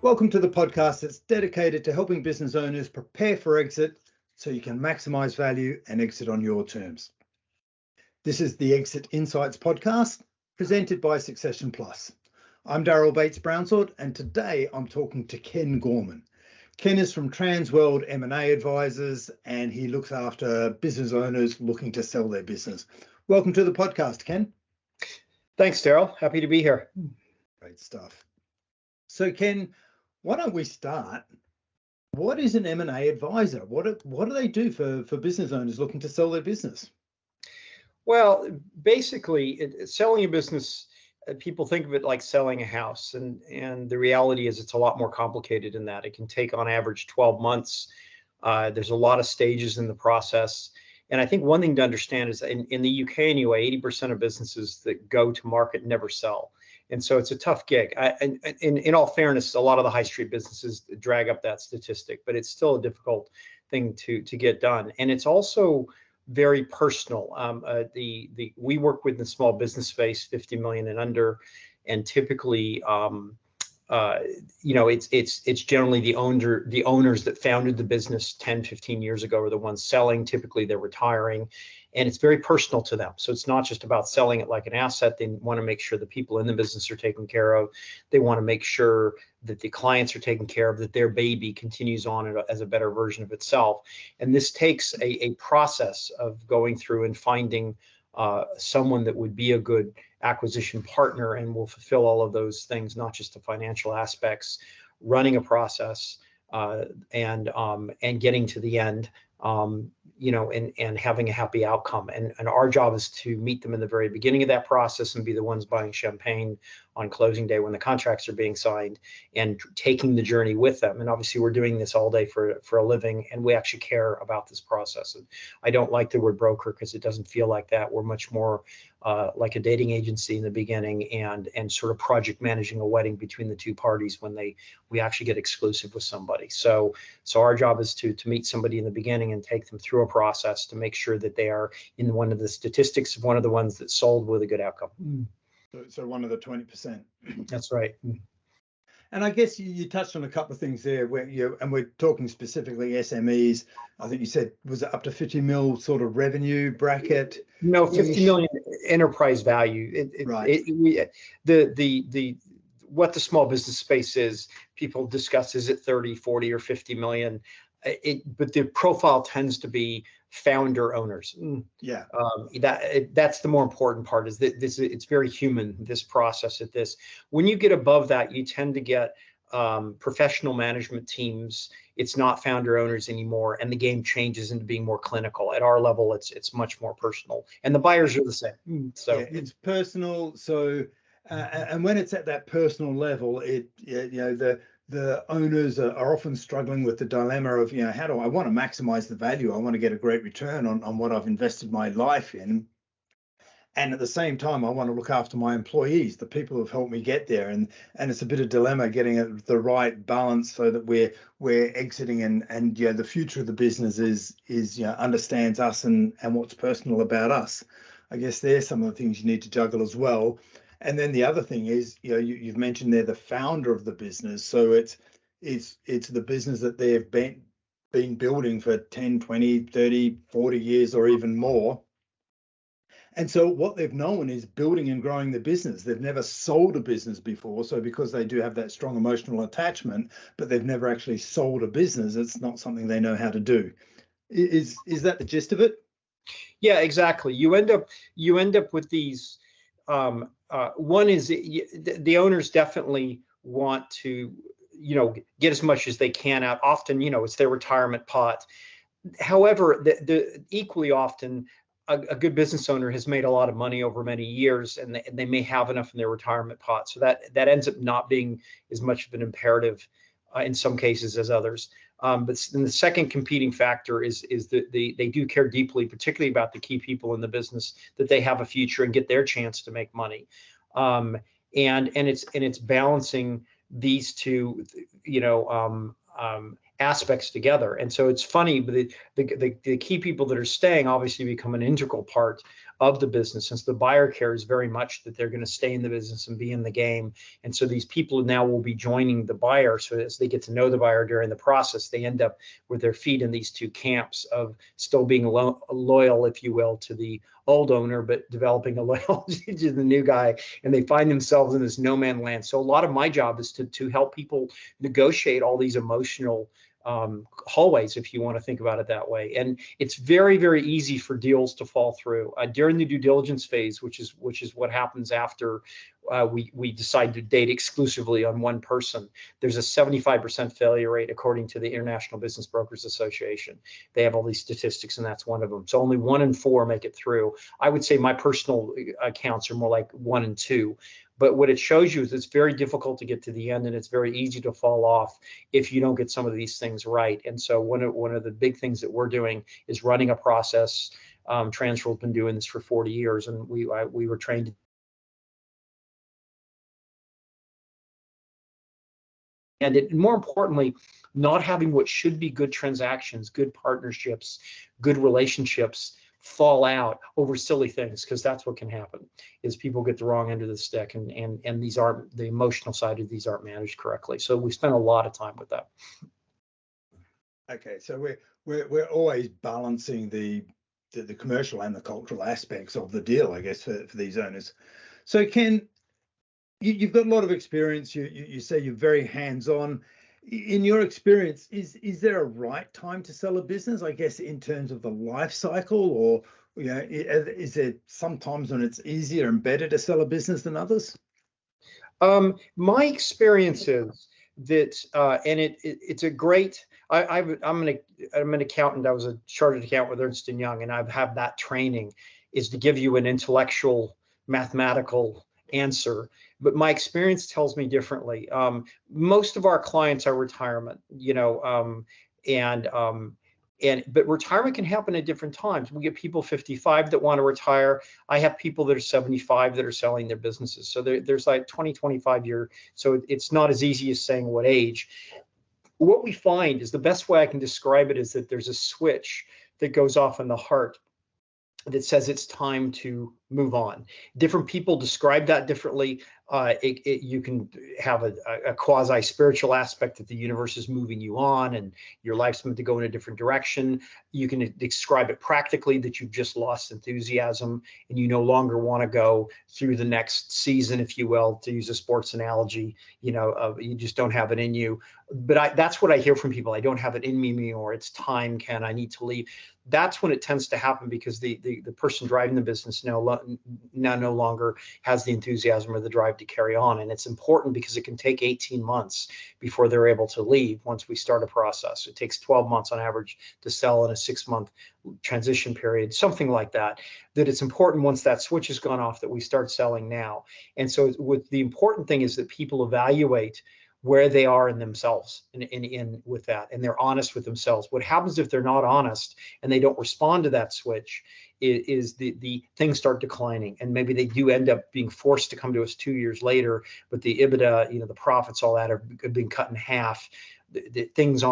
Welcome to the podcast that's dedicated to helping business owners prepare for exit so you can maximize value and exit on your terms. This is the Exit Insights podcast presented by Succession Plus. I'm Daryl Bates-Brownsword, and today I'm talking to Ken Gorman. Ken is from Transworld M&A Advisors, and he looks after business owners looking to sell their business. Welcome to the podcast, Ken. Thanks, Daryl. Happy to be here. Great stuff. So, Ken, why don't we start? What is an M&A advisor? What do they do for business owners looking to sell their business? Well, basically, selling a business, people think of it like selling a house, and the reality is it's a lot more complicated than that. It can take on average 12 months. There's a lot of stages in the process. And I think one thing to understand is in the UK anyway, 80% of businesses that go to market never sell. And so it's a tough gig. In all fairness, a lot of the high street businesses drag up that statistic, but it's still a difficult thing to get done. And it's also very personal. We work with the small business space, 50 million and under, and typically, it's generally the owners that founded the business 10, 15 years ago are the ones selling. Typically, they're retiring. And it's very personal to them. So it's not just about selling it like an asset. They want to make sure the people in the business are taken care of. They want to make sure that the clients are taken care of, that their baby continues on as a better version of itself. And this takes a process of going through and finding someone that would be a good acquisition partner and will fulfill all of those things, not just the financial aspects, running a process and getting to the end. And having a happy outcome. And our job is to meet them in the very beginning of that process and be the ones buying champagne on closing day when the contracts are being signed and taking the journey with them. And obviously we're doing this all day for a living, and we actually care about this process. And I don't like the word broker because it doesn't feel like that. We're much more like a dating agency in the beginning and sort of project managing a wedding between the two parties when we actually get exclusive with somebody. So our job is to meet somebody in the beginning and take them through a process to make sure that they are in one of the statistics of one of the ones that sold with a good outcome. So one of the 20%. That's right. And I guess you touched on a couple of things there and we're talking specifically SMEs. I think you said, was it up to 50 mil sort of revenue bracket? No, 50 million enterprise value. What the small business space is, people discuss, is it 30, 40 or 50 million? But the profile tends to be founder owners. Yeah. That's the more important part, is that it's very human, this process at this. When you get above that, you tend to get professional management teams. It's not founder owners anymore, and the game changes into being more clinical. At our level, it's much more personal, and the buyers are the same. So yeah, it's personal. So and when it's at that personal level, the owners are often struggling with the dilemma of, how do I want to maximize the value? I want to get a great return on what I've invested my life in. And at the same time, I want to look after my employees, the people who have helped me get there. And it's a bit of dilemma getting the right balance so that we're exiting and the future of the business is understands us and what's personal about us. I guess there's some of the things you need to juggle as well. And then the other thing is, you've mentioned they're the founder of the business. So it's the business that they've been building for 10, 20, 30, 40 years or even more. And so what they've known is building and growing the business. They've never sold a business before. So because they do have that strong emotional attachment, but they've never actually sold a business, it's not something they know how to do. Is that the gist of it? Yeah, exactly. You end up with these. One is the owners definitely want to, get as much as they can out. Often, it's their retirement pot. However, the equally often, a good business owner has made a lot of money over many years, and they may have enough in their retirement pot. So that ends up not being as much of an imperative in some cases as others. But then the second competing factor is that they do care deeply, particularly about the key people in the business, that they have a future and get their chance to make money. And it's balancing these two, aspects together. And so it's funny, but the key people that are staying obviously become an integral part of the business, since the buyer cares very much that they're going to stay in the business and be in the game. And so these people now will be joining the buyer. So as they get to know the buyer during the process, they end up with their feet in these two camps of still being loyal, if you will, to the old owner, but developing a loyalty to the new guy, and they find themselves in this no man land. So a lot of my job is to help people negotiate all these emotional hallways, if you want to think about it that way. And it's very, very easy for deals to fall through during the due diligence phase, which is what happens after we decide to date exclusively on one person. There's a 75% failure rate according to the International Business Brokers Association. They have all these statistics, and that's one of them. So only 1 in 4 make it through. I would say my personal accounts are more like 1 in 2. But what it shows you is it's very difficult to get to the end, and it's very easy to fall off if you don't get some of these things right. And so one of the big things that we're doing is running a process. Transworld's been doing this for 40 years, and we were trained. And more importantly, not having what should be good transactions, good partnerships, good relationships fall out over silly things, because that's what can happen is people get the wrong end of the stick, and these aren't, the emotional side of these aren't managed correctly. So we spend a lot of time with that. Okay, so we're always balancing the commercial and the cultural aspects of the deal, I guess, for these owners. So Ken, you've got a lot of experience. You say you're very hands-on. In your experience, is there a right time to sell a business, I guess, in terms of the life cycle, or is there sometimes when it's easier and better to sell a business than others? My experience is that, and it's a great. I'm an accountant. I was a chartered accountant with Ernst Young, and I've had that training is to give you an intellectual, mathematical answer. But my experience tells me differently. Most of our clients are retirement, but retirement can happen at different times. We get people 55 that want to retire. I have people that are 75 that are selling their businesses. So there's like 20, 25 year. So it's not as easy as saying what age. What we find is the best way I can describe it is that there's a switch that goes off in the heart that says it's time to move on. Different people describe that differently. You can have a quasi-spiritual aspect that the universe is moving you on and your life's meant to go in a different direction. You can describe it practically that you've just lost enthusiasm and you no longer want to go through the next season, if you will, to use a sports analogy. You just don't have it in you. But that's what I hear from people. I don't have it in me anymore. It's time, Ken. I need to leave. That's when it tends to happen, because the person driving the business now no longer has the enthusiasm or the drive to carry on. And it's important because it can take 18 months before they're able to leave once we start a process. It takes 12 months on average to sell in a 6-month transition period, something like that, that it's important once that switch has gone off that we start selling now. And so the important thing is that people evaluate where they are in themselves in with that, and they're honest with themselves. What happens if they're not honest and they don't respond to that switch is the things start declining, and maybe they do end up being forced to come to us 2 years later, but the EBITDA, the profits, all that have been cut in half. Things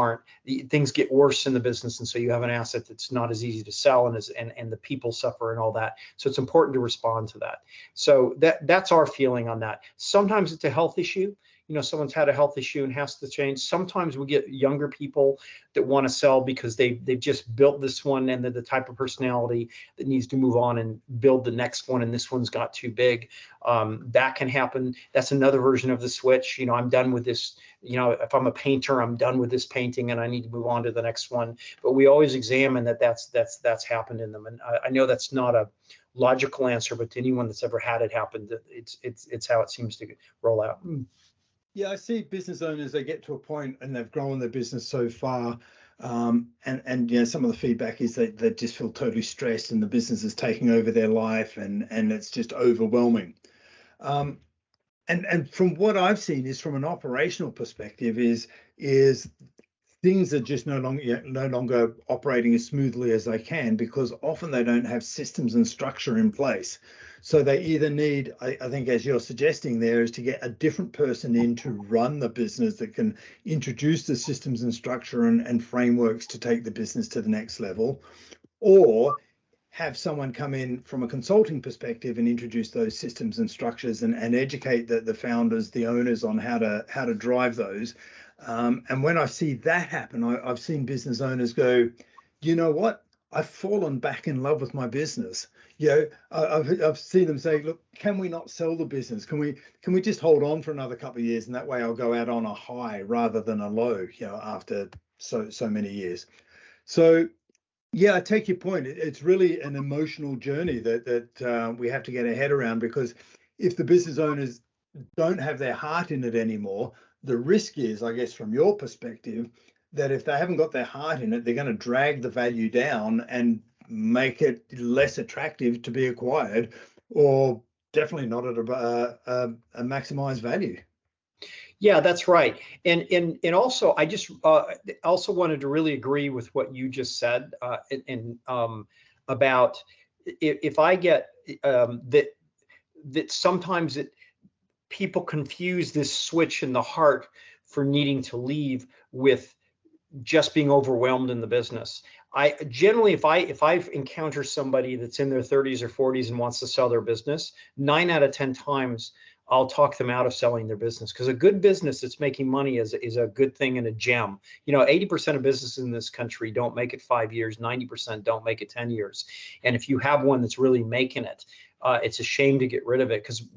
get worse in the business, and so you have an asset that's not as easy to sell, and the people suffer and all that. So it's important to respond to that. So that's our feeling on that. Sometimes it's a health issue. Someone's had a health issue and has to change. Sometimes we get younger people that want to sell because they've just built this one and they're the type of personality that needs to move on and build the next one, and this one's got too big. That can happen. That's another version of the switch. I'm done with this. If I'm a painter, I'm done with this painting and I need to move on to the next one. But we always examine that's happened in them. And I know that's not a logical answer, but to anyone that's ever had it happen, it's how it seems to roll out. Yeah, I see business owners, they get to a point and they've grown their business so far, and some of the feedback is that they just feel totally stressed and the business is taking over their life, and it's just overwhelming. And from what I've seen is, from an operational perspective, is things are just no longer operating as smoothly as they can, because often they don't have systems and structure in place. So they either need, I think, as you're suggesting there, is to get a different person in to run the business that can introduce the systems and structure and frameworks to take the business to the next level, or have someone come in from a consulting perspective and introduce those systems and structures and educate the founders, the owners, on how to drive those. And when I see that happen, I've seen business owners go, you know what? I've fallen back in love with my business. I've seen them say, look, can we not sell the business? Can we just hold on for another couple of years, and that way I'll go out on a high rather than a low, after so many years. So yeah, I take your point. It's really an emotional journey that we have to get our head around, because if the business owners don't have their heart in it anymore, the risk is, I guess, from your perspective, that if they haven't got their heart in it, they're going to drag the value down and make it less attractive to be acquired, or definitely not at a maximized value. Yeah, that's right. And also, I just also wanted to really agree with what you just said, about if I get that sometimes people confuse this switch in the heart for needing to leave with just being overwhelmed in the business. I generally, if I encounter somebody that's in their 30s or 40s and wants to sell their business, 9 out of 10 times I'll talk them out of selling their business, because a good business that's making money is a good thing and a gem. 80% of businesses in this country don't make it 5 years, 90% don't make it 10 years. And if you have one that's really making it, it's a shame to get rid of it, because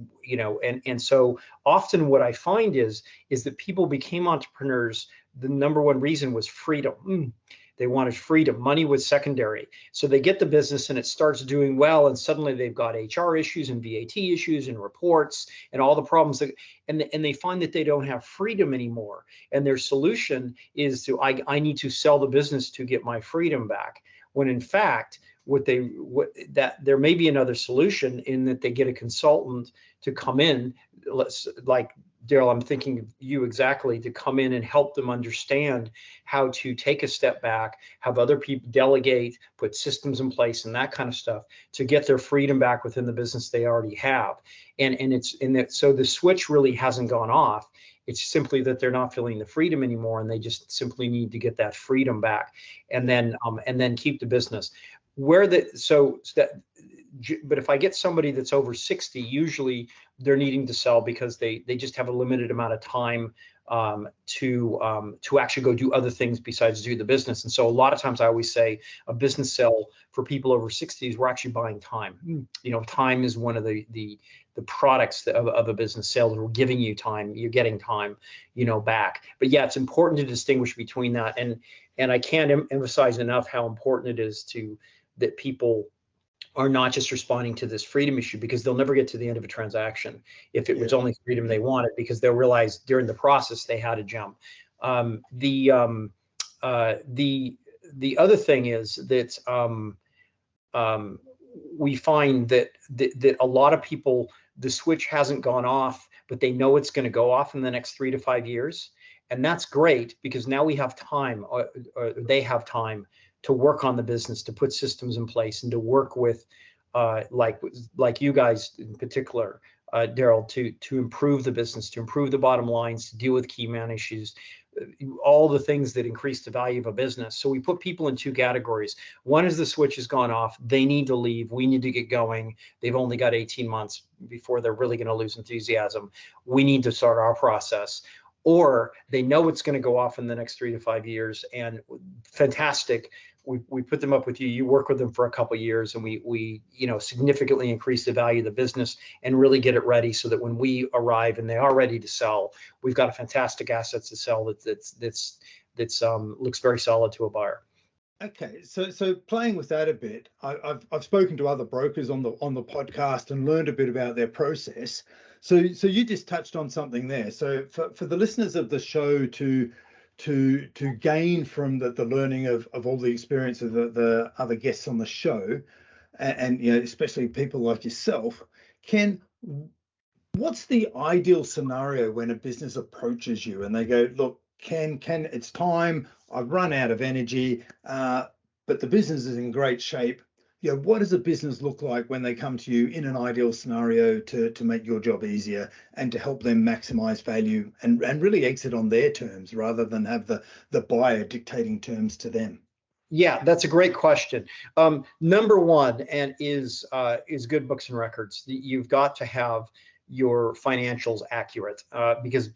and so often what I find is that people became entrepreneurs. The number one reason was freedom. They wanted freedom. Money was secondary. So they get the business and it starts doing well, and suddenly they've got HR issues and VAT issues and reports and all the problems and they find that they don't have freedom anymore. And their solution is I need to sell the business to get my freedom back. When in fact, there may be another solution, in that they get a consultant to come in, like Daryl, I'm thinking of you exactly, to come in and help them understand how to take a step back, have other people delegate, put systems in place and that kind of stuff to get their freedom back within the business they already have. So the switch really hasn't gone off. It's simply that they're not feeling the freedom anymore, and they just simply need to get that freedom back, and then keep the business. But if I get somebody that's over 60, usually they're needing to sell because they just have a limited amount of time to actually go do other things besides do the business. And so a lot of times I always say a business sell for people over 60s, we're actually buying time. Time is one of the products of a business sale. We're giving you time, you're getting time, back. But yeah, it's important to distinguish between that. And I can't emphasize enough how important it is that people are not just responding to this freedom issue, because they'll never get to the end of a transaction if it was only freedom they wanted, because they'll realize during the process they had to jump. The other thing is that we find that a lot of people, the switch hasn't gone off, but they know it's going to go off in the next 3 to 5 years. And that's great, because now we have time, or they have time to work on the business, to put systems in place, and to work with, like you guys in particular, Daryl, to improve the business, to improve the bottom lines, to deal with key man issues, all the things that increase the value of a business. So we put people in 2 categories. One is the switch has gone off. They need to leave. We need to get going. They've only got 18 months before they're really going to lose enthusiasm. We need to start our process. Or they know it's going to go off in the next 3 to 5 years, and fantastic. We put them up with you. You work with them for a couple of years, and we significantly increase the value of the business and really get it ready, so that when we arrive and they are ready to sell, we've got a fantastic asset to sell that's looks very solid to a buyer. Okay, so playing with that a bit, I've spoken to other brokers on the podcast and learned a bit about their process. So you just touched on something there. So for the listeners of the show to gain from the learning of all the experience of the other guests on the show, and especially people like yourself, what's the ideal scenario when a business approaches you and they go, look, can it's time, I've run out of energy, but the business is in great shape. What does a business look like when they come to you in an ideal scenario to make your job easier and to help them maximize value and really exit on their terms rather than have the buyer dictating terms to them? Yeah, that's a great question. Number one, and is good books and records. You've got to have your financials accurate because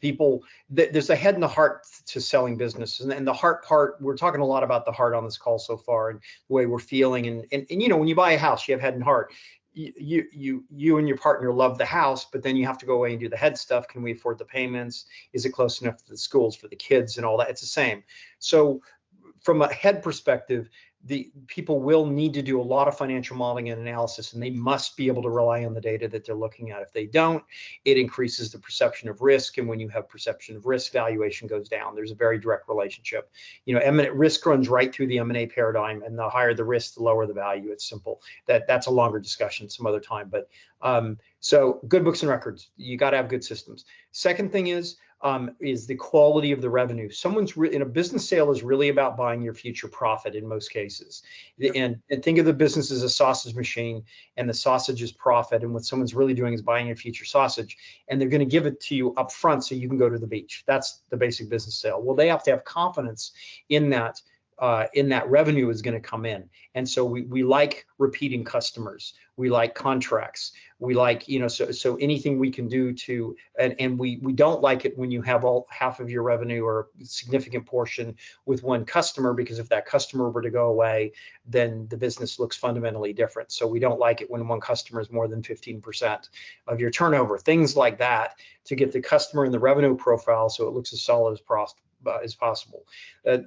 there's a head and a heart to selling businesses, and the heart part, we're talking a lot about the heart on this call so far and the way we're feeling, and when you buy a house, you have head and heart. You and your partner love the house, but then you have to go away and do the head stuff. Can we afford the payments? Is it close enough to the schools for the kids and all that? It's the same. So from a head perspective, the people will need to do a lot of financial modeling and analysis, and they must be able to rely on the data that they're looking at. If they don't, it increases the perception of risk, and when you have perception of risk, valuation goes down. There's a very direct relationship. Risk runs right through the M&A paradigm, and the higher the risk, the lower the value. It's simple. That's a longer discussion some other time, but so good books and records. You got to have good systems. Second thing is the quality of the revenue. In a business sale is really about buying your future profit in most cases. And think of the business as a sausage machine, and the sausage is profit. And what someone's really doing is buying your future sausage, and they're going to give it to you up front so you can go to the beach. That's the basic business sale. Well, they have to have confidence in that revenue is going to come in. And so we like repeating customers. We like contracts. We like, so anything we can do to, and we don't like it when you have half of your revenue or a significant portion with one customer, because if that customer were to go away, then the business looks fundamentally different. So we don't like it when one customer is more than 15% of your turnover, things like that, to get the customer and the revenue profile so it looks as solid as possible.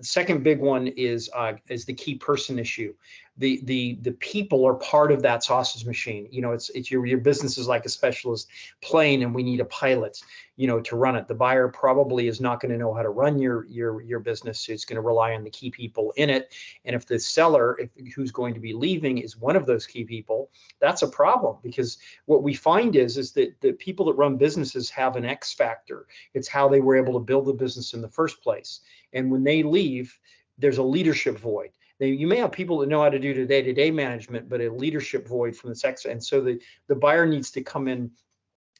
Second big one is the key person issue. The people are part of that sausage machine. It's your business is like a specialist plane, and we need a pilot, to run it. The buyer probably is not going to know how to run your business. So it's going to rely on the key people in it. And if the seller, who's going to be leaving, is one of those key people, that's a problem, because what we find is that the people that run businesses have an X factor. It's how they were able to build the business in the first place. And when they leave, there's a leadership void. You may have people that know how to do the day-to-day management, but a leadership void from the sex. And so the buyer needs to come in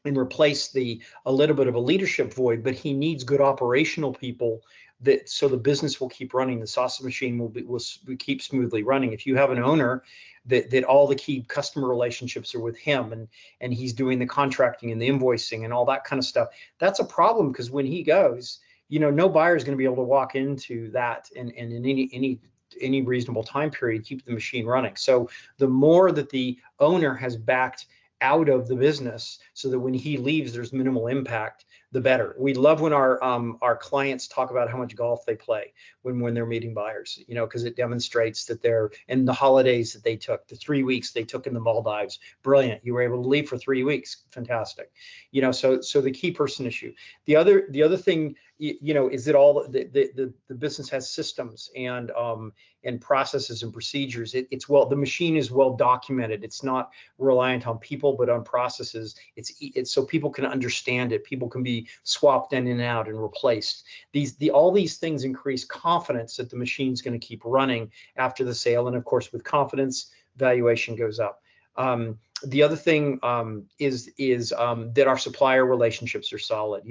and replace a little bit of a leadership void, but he needs good operational people so the business will keep running. The sausage machine will keep smoothly running. If you have an owner that all the key customer relationships are with him, and he's doing the contracting and the invoicing and all that kind of stuff, that's a problem, because when he goes, no buyer is going to be able to walk into that and in any reasonable time period keep the machine running. So the more that the owner has backed out of the business so that when he leaves there's minimal impact, the better. We love when our clients talk about how much golf they play when they're meeting buyers, because it demonstrates that and the holidays that they took, the 3 weeks they took in the Maldives, brilliant. You were able to leave for 3 weeks, fantastic. So the key person issue. The other thing, is that all the business has systems and processes and procedures. The machine is well documented. It's not reliant on people, but on processes. It's so people can understand it. People can be swapped in and out and replaced. All these things increase confidence that the machine's going to keep running after the sale. And of course, with confidence, valuation goes up. The other thing is that our supplier relationships are solid.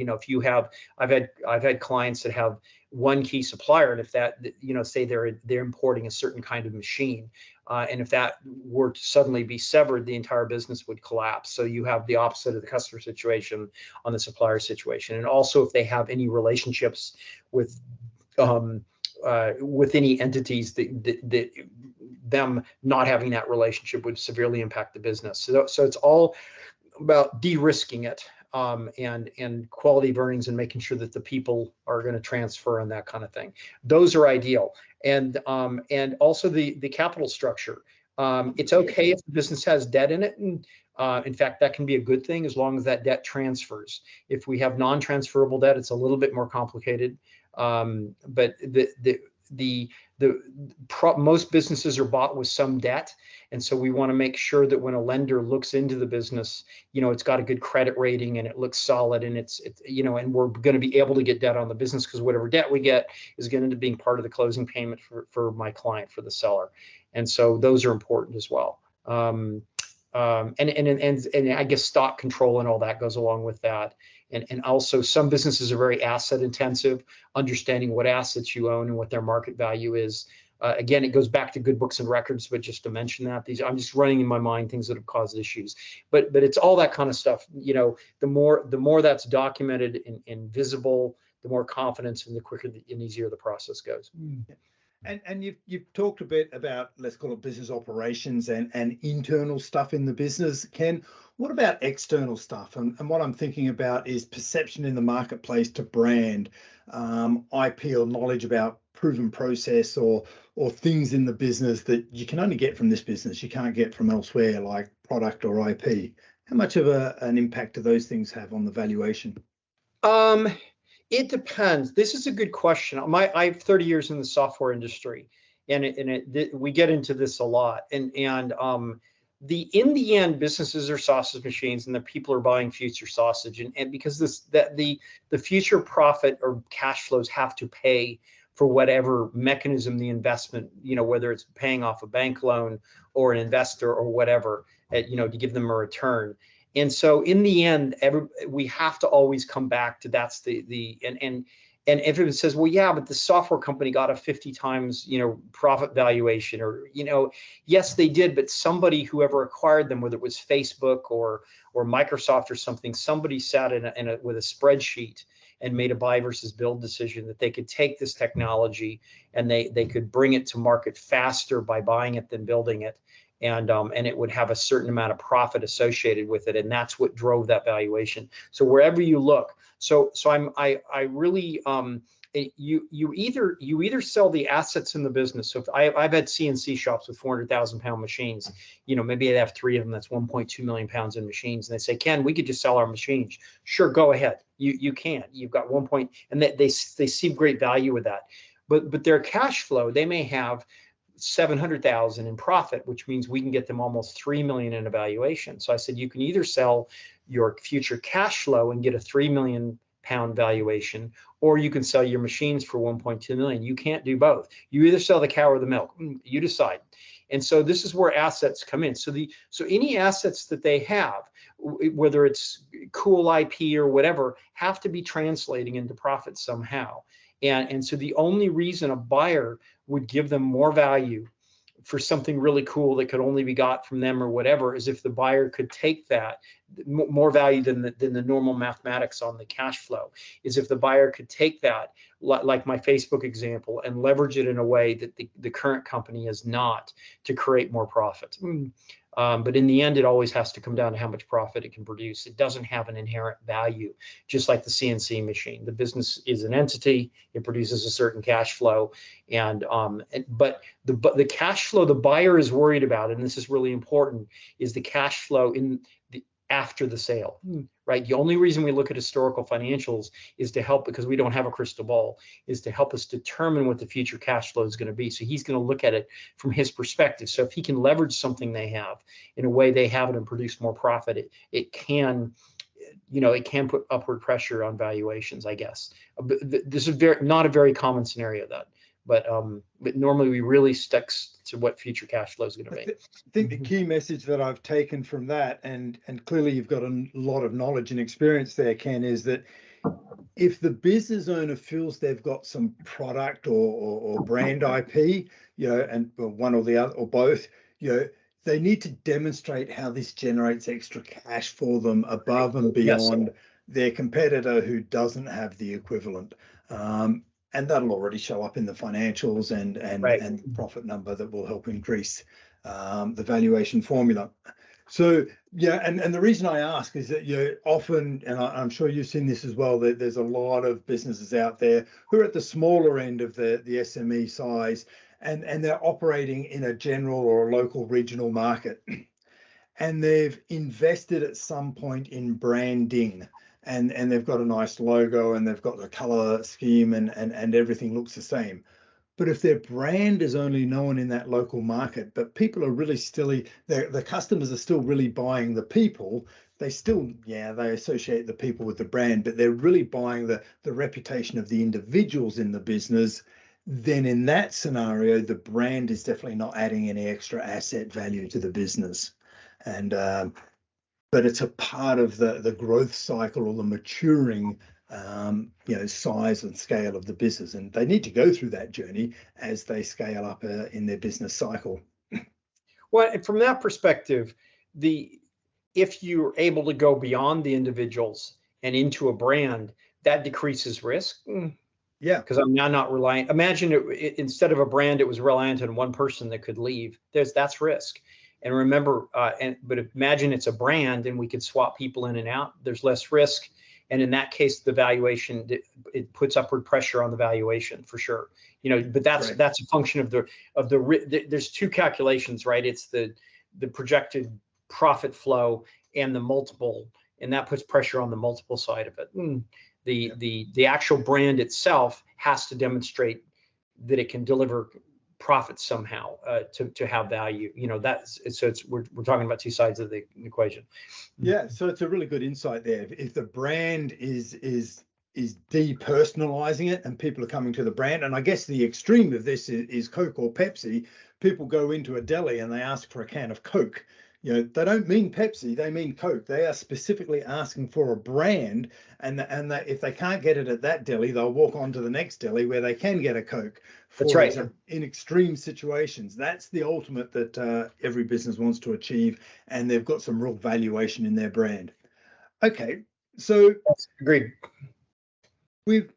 I've had clients that have one key supplier, and if that, say they're importing a certain kind of machine, and if that were to suddenly be severed, the entire business would collapse. So you have the opposite of the customer situation on the supplier situation. And also, if they have any relationships with any entities that them not having that relationship would severely impact the business. So it's all about de-risking it, and quality of earnings, and making sure that the people are going to transfer and that kind of thing. Those are ideal. And also the capital structure. It's okay if the business has debt in it, and in fact, that can be a good thing as long as that debt transfers. If we have non-transferable debt, it's a little bit more complicated. But most businesses are bought with some debt, and so we want to make sure that when a lender looks into the business, it's got a good credit rating and it looks solid, and it's and we're going to be able to get debt on the business, because whatever debt we get is going to end up being part of the closing payment for my client, for the seller, and so those are important as well. And I guess stock control and all that goes along with that. And also some businesses are very asset intensive, understanding what assets you own and what their market value is. Again, it goes back to good books and records, but just to mention that, I'm just running in my mind things that have caused issues. But it's all that kind of stuff. The more that's documented and visible, the more confidence and the quicker and easier the process goes. And you've talked a bit about, let's call it, business operations and internal stuff in the business. Ken, what about external stuff? And what I'm thinking about is perception in the marketplace to brand, IP or knowledge about proven process or things in the business that you can only get from this business, you can't get from elsewhere, like product or IP. How much of an impact do those things have on the valuation? It depends. This is a good question. I have 30 years in the software industry, and we get into this a lot. And in the end, businesses are sausage machines, and the people are buying future sausage. And because the future profit or cash flows have to pay for whatever mechanism the investment, whether it's paying off a bank loan or an investor or whatever, to give them a return. And so in the end, we have to always come back to that's and everyone says, well, yeah, but the software company got a 50 times, profit valuation, or, yes, they did, but somebody, whoever acquired them, whether it was Facebook or Microsoft or something, somebody sat with a spreadsheet and made a buy versus build decision that they could take this technology and they could bring it to market faster by buying it than building it. And it would have a certain amount of profit associated with it, and that's what drove that valuation. So wherever you look, I really you either sell the assets in the business. So if I've had CNC shops with 400,000 pound machines, maybe they have 3 of them. That's 1.2 million pounds in machines, and they say, Ken, we could just sell our machines. Sure, go ahead. You can. You've got 1 point, and they see great value with that. But their cash flow, they may have 700,000 in profit, which means we can get them almost 3 million in a valuation. So I said, you can either sell your future cash flow and get a 3 million pound valuation, or you can sell your machines for 1.2 million. You can't do both. You either sell the cow or the milk. You decide. And so this is where assets come in. So any assets that they have, whether it's cool IP or whatever, have to be translating into profit somehow. And so the only reason a buyer would give them more value for something really cool that could only be got from them or whatever is if the buyer could take that more value than the normal mathematics on the cash flow, is if the buyer could take that, like my Facebook example, and leverage it in a way that the current company is not, to create more profit. But in the end, it always has to come down to how much profit it can produce. It doesn't have an inherent value, just like the CNC machine. The business is an entity. It produces a certain cash flow, but the cash flow the buyer is worried about, and this is really important, is the cash flow after the sale, right? The only reason we look at historical financials is to help, because we don't have a crystal ball, is to help us determine what the future cash flow is going to be. So he's going to look at it from his perspective. So if he can leverage something they have in a way they have it and produce more profit, it can put upward pressure on valuations, I guess. This is not a very common scenario, but normally we really stick to what future cash flow is going to be. I think the key message that I've taken from that, and clearly you've got a lot of knowledge and experience there, Ken, is that if the business owner feels they've got some product or brand IP, and one or the other or both, they need to demonstrate how this generates extra cash for them above and beyond their competitor who doesn't have the equivalent. And that'll already show up in the financials and the profit number that will help increase the valuation formula. So and the reason I ask is that often, and I'm sure you've seen this as well, that there's a lot of businesses out there who are at the smaller end of the SME size, and they're operating in a general or a local regional market, and they've invested at some point in branding. And they've got a nice logo, and they've got the color scheme, and everything looks the same. But if their brand is only known in that local market, but people are really still, the customers are still really buying the people, they still, yeah, they associate the people with the brand, but they're really buying the reputation of the individuals in the business, then in that scenario, the brand is definitely not adding any extra asset value to the business. And but it's a part of the growth cycle or the maturing size and scale of the business, and they need to go through that journey as they scale up in their business cycle. Well, from that perspective, if you're able to go beyond the individuals and into a brand, that decreases risk. Yeah, because I'm now not reliant. Imagine instead of a brand, it was reliant on one person that could leave. That's risk. And remember, but imagine it's a brand and we could swap people in and out. There's less risk. And in that case, the valuation, it puts upward pressure on the valuation for sure. But that's a function of there's two calculations, right? It's the projected profit flow and the multiple, and that puts pressure on the multiple side of it. The actual brand itself has to demonstrate that it can deliver profit somehow to have value. We're talking about two sides of the equation. Yeah, so it's a really good insight there. If the brand is depersonalizing it and people are coming to the brand, and I guess the extreme of this is Coke or Pepsi. People go into a deli and they ask for a can of Coke. They don't mean Pepsi, they mean Coke. They are specifically asking for a brand, and that if they can't get it at that deli, they'll walk on to the next deli where they can get a Coke. That's right. In extreme situations, that's the ultimate that every business wants to achieve, and they've got some real valuation in their brand. Okay, so agreed. We've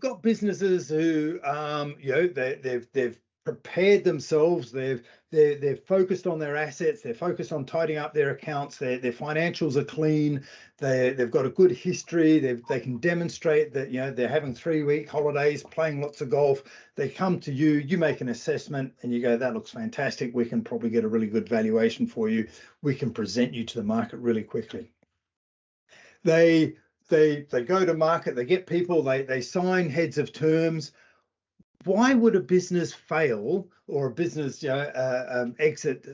got businesses who they've prepared themselves, they're focused on their assets, they're focused on tidying up their accounts, their financials are clean, they've got a good history, they can demonstrate that they're having 3-week holidays, playing lots of golf. They come to you, you make an assessment and you go, that looks fantastic, we can probably get a really good valuation for you, we can present you to the market really quickly. They go to market, they get people, they sign heads of terms. Why would a business fail or a business exit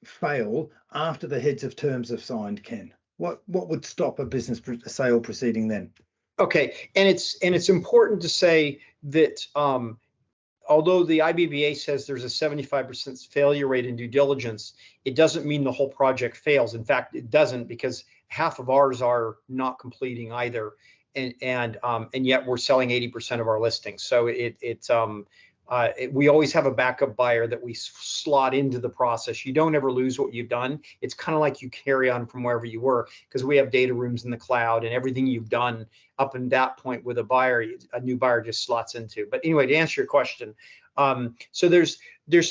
fail after the heads of terms are signed, Ken? What would stop a business sale proceeding then? Okay, and it's important to say that although the IBBA says there's a 75% failure rate in due diligence, it doesn't mean the whole project fails. In fact, it doesn't, because half of ours are not completing either. And yet we're selling 80% of our listings. So we always have a backup buyer that we slot into the process. You don't ever lose what you've done. It's kind of like you carry on from wherever you were, because we have data rooms in the cloud, and everything you've done up in that point with a buyer, a new buyer just slots into. But anyway, to answer your question, so there's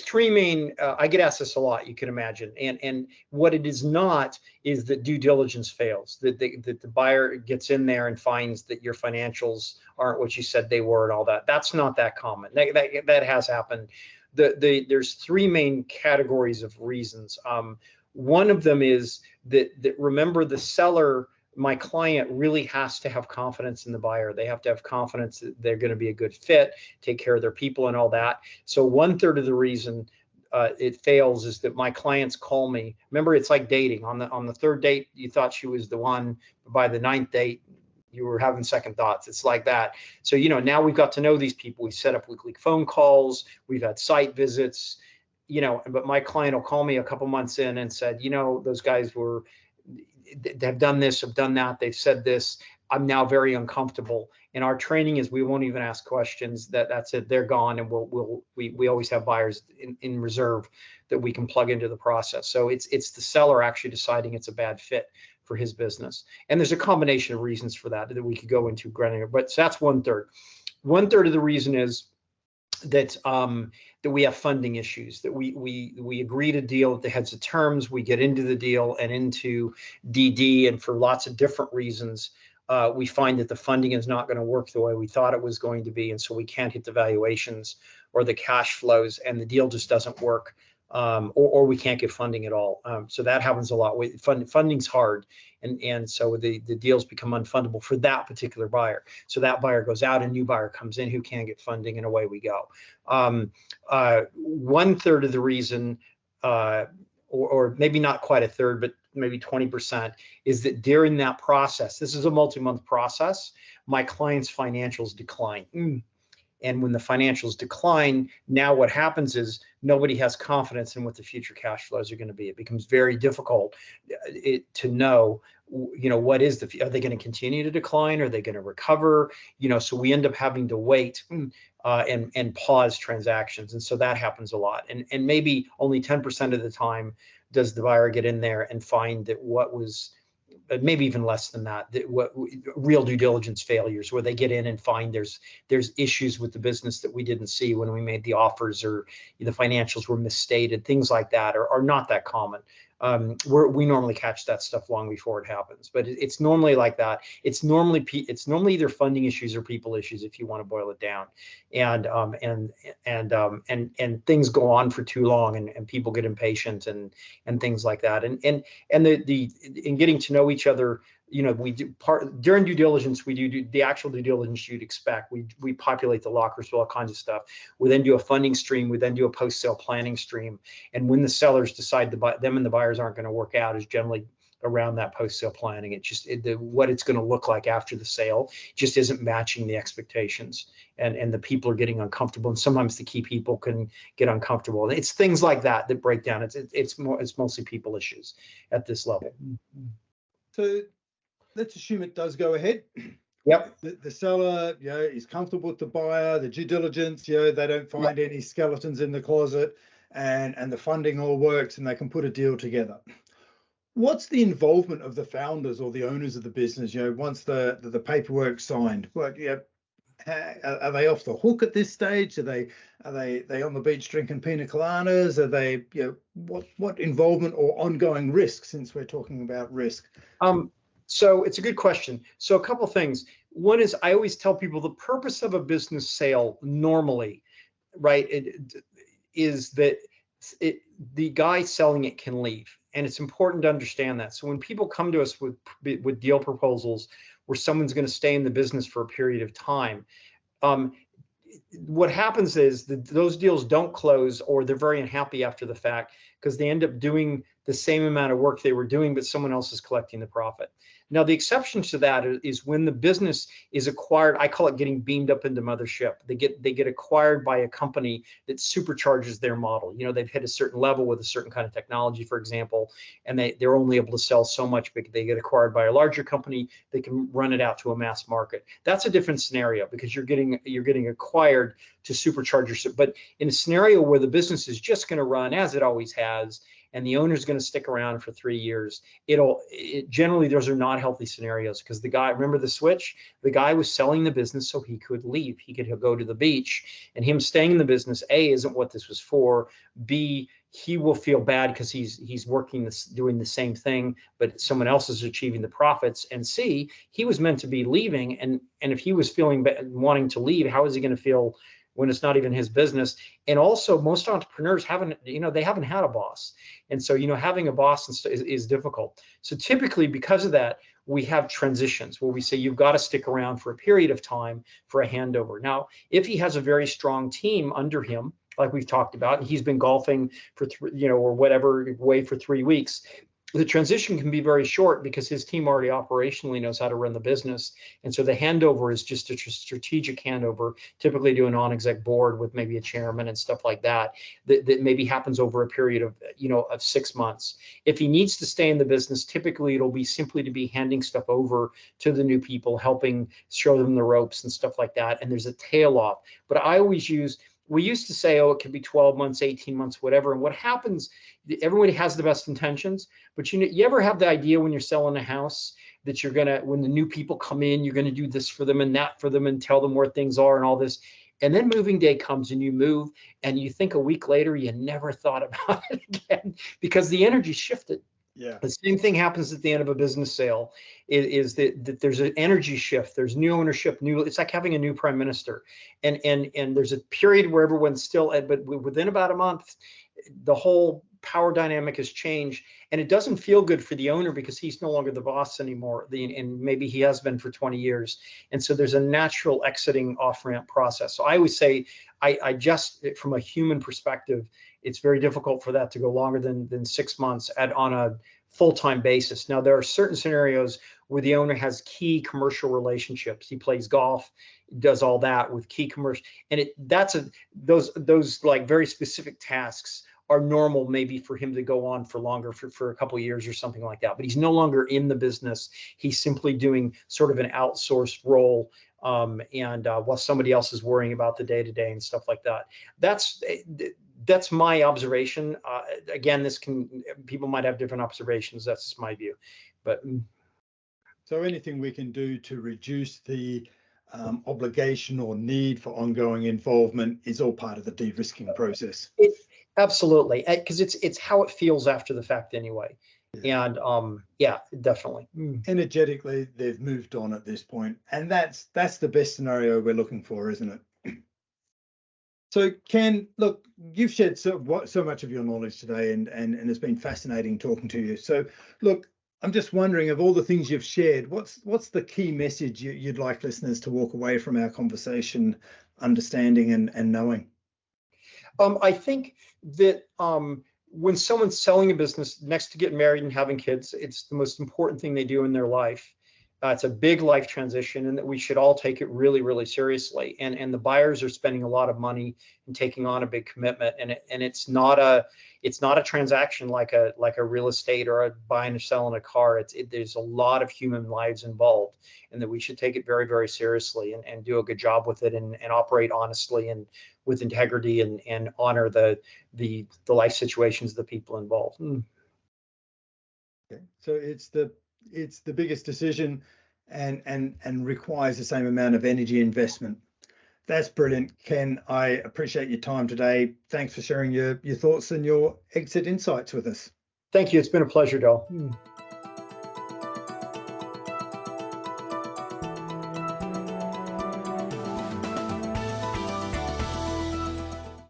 three main, I get asked this a lot, you can imagine, and what it is not is that due diligence fails, that the buyer gets in there and finds that your financials aren't what you said they were and all that. That's not that common. That has happened. There's three main categories of reasons. One of them is that remember, the seller, my client, really has to have confidence in the buyer. They have to have confidence that they're going to be a good fit, take care of their people and all that. So 1/3 of the reason it fails is that my clients call me. Remember, it's like dating. On the third date, you thought she was the one. By the 9th date, you were having second thoughts. It's like that. So, now we've got to know these people. We set up weekly phone calls. We've had site visits, but my client will call me a couple months in and said, those guys have done this, have done that, they've said this, I'm now very uncomfortable. And our training is we won't even ask questions. That's it, they're gone, and we always have buyers in reserve that we can plug into the process. So it's the seller actually deciding it's a bad fit for his business. And there's a combination of reasons for that we could go into granular, but so that's 1/3. 1/3 of the reason is that we have funding issues, that we agree to deal at the heads of terms, we get into the deal and into DD, and for lots of different reasons, we find that the funding is not going to work the way we thought it was going to be, and so we can't hit the valuations or the cash flows, and the deal just doesn't work or we can't get funding at all. So that happens a lot. Funding's hard, and so the deals become unfundable for that particular buyer. So that buyer goes out, a new buyer comes in who can get funding, and away we go. 1/3 of the reason, or maybe not quite a third, but maybe 20%, is that during that process, this is a multi-month process, my client's financials decline. And when the financials decline, now what happens is nobody has confidence in what the future cash flows are going to be. It becomes very difficult to know, what is are they going to continue to decline? Are they going to recover? So we end up having to wait and pause transactions. And so that happens a lot. And maybe only 10% of the time does the buyer get in there and find that what was, maybe even less than that, what real due diligence failures, where they get in and find there's issues with the business that we didn't see when we made the offers, or the financials were misstated. Things like that are not that common. We normally catch that stuff long before it happens, but it's normally like that. It's normally either funding issues or people issues, if you want to boil it down, and things go on for too long, and people get impatient and things like that, and in getting to know each other. We do during due diligence, we do the actual due diligence you'd expect. We populate the lockers with all kinds of stuff. We then do a funding stream. We then do a post-sale planning stream. And when the sellers decide them and the buyers aren't going to work out, is generally around that post-sale planning. What it's going to look like after the sale just isn't matching the expectations, and the people are getting uncomfortable. And sometimes the key people can get uncomfortable. It's things like that break down. It's mostly people issues at this level. So let's assume it does go ahead. Yep. The seller, is comfortable with the buyer, the due diligence, they don't find any skeletons in the closet, and the funding all works, and they can put a deal together. What's the involvement of the founders or the owners of the business, once the paperwork's signed? Are they off the hook at this stage? Are they on the beach drinking pina coladas? Are they, what involvement or ongoing risk, since we're talking about risk? So it's a good question. So a couple things. One is, I always tell people the purpose of a business sale normally, right, is that the guy selling it can leave. And it's important to understand that. So when people come to us with deal proposals where someone's going to stay in the business for a period of time, what happens is that those deals don't close, or they're very unhappy after the fact, because they end up doing the same amount of work they were doing, but someone else is collecting the profit. Now, the exception to that is when the business is acquired. I call it getting beamed up into mothership. They get acquired by a company that supercharges their model. They've hit a certain level with a certain kind of technology, for example, and they're only able to sell so much, but they get acquired by a larger company. They can run it out to a mass market. That's a different scenario, because you're getting acquired to supercharge yourself. But in a scenario where the business is just going to run as it always has, and the owner's going to stick around for 3 years, generally those are not healthy scenarios, because the guy, remember the switch? The guy was selling the business so he could leave. He could go to the beach, and him staying in the business, A, isn't what this was for. B, he will feel bad because he's working doing the same thing, but someone else is achieving the profits. And C, he was meant to be leaving, and if he was feeling wanting to leave, how is he going to feel when it's not even his business? And also, most entrepreneurs haven't had a boss. And so, having a boss is difficult. So typically, because of that, we have transitions where we say you've got to stick around for a period of time for a handover. Now, if he has a very strong team under him, like we've talked about, and he's been golfing for or whatever way for 3 weeks, the transition can be very short, because his team already operationally knows how to run the business. And so the handover is just a strategic handover, typically to a non-exec board with maybe a chairman and stuff like that maybe happens over a period of 6 months. If he needs to stay in the business, typically it'll be simply to be handing stuff over to the new people, helping show them the ropes and stuff like that. And there's a tail off. But we used to say, it could be 12 months, 18 months, whatever. And what happens, everybody has the best intentions, but you ever have the idea when you're selling a house that when the new people come in, you're going to do this for them and that for them and tell them where things are and all this. And then moving day comes and you move, and you think a week later, you never thought about it again, because the energy shifted. Yeah. The same thing happens at the end of a business sale, is that there's an energy shift. There's new ownership, it's like having a new prime minister. And there's a period where everyone's still, but within about a month, the whole power dynamic has changed, and it doesn't feel good for the owner because he's no longer the boss anymore, and maybe he has been for 20 years. And so there's a natural exiting off-ramp process. So I always say, I just, from a human perspective, it's very difficult for that to go longer than 6 months on a full-time basis. Now, there are certain scenarios where the owner has key commercial relationships. He plays golf, does all that with key commercial, and those like very specific tasks are normal maybe for him to go on for longer, for a couple of years or something like that. But he's no longer in the business. He's simply doing sort of an outsourced role, while somebody else is worrying about the day-to-day and stuff like that. That's my observation. Again, people might have different observations. That's my view. But so anything we can do to reduce the obligation or need for ongoing involvement is all part of the de-risking process. Absolutely, because it's how it feels after the fact anyway. Yeah. And yeah, definitely. Energetically, they've moved on at this point, and that's the best scenario we're looking for, isn't it? So Ken, look, you've shared so much of your knowledge today, and it's been fascinating talking to you. So look, I'm just wondering, of all the things you've shared, what's the key message you'd like listeners to walk away from our conversation understanding and knowing? I think that when someone's selling a business, next to getting married and having kids, it's the most important thing they do in their life. It's a big life transition, and that we should all take it really, really seriously. And the buyers are spending a lot of money and taking on a big commitment. And it's not a transaction like a real estate or a buying or selling a car. There's a lot of human lives involved, and that we should take it very, very seriously and do a good job with it, and operate honestly and with integrity, and honor the life situations of the people involved. Okay. So it's the biggest decision and requires the same amount of energy investment. That's brilliant, Ken. I appreciate your time today. Thanks for sharing your thoughts and your exit insights with us. Thank you. It's been a pleasure, Del.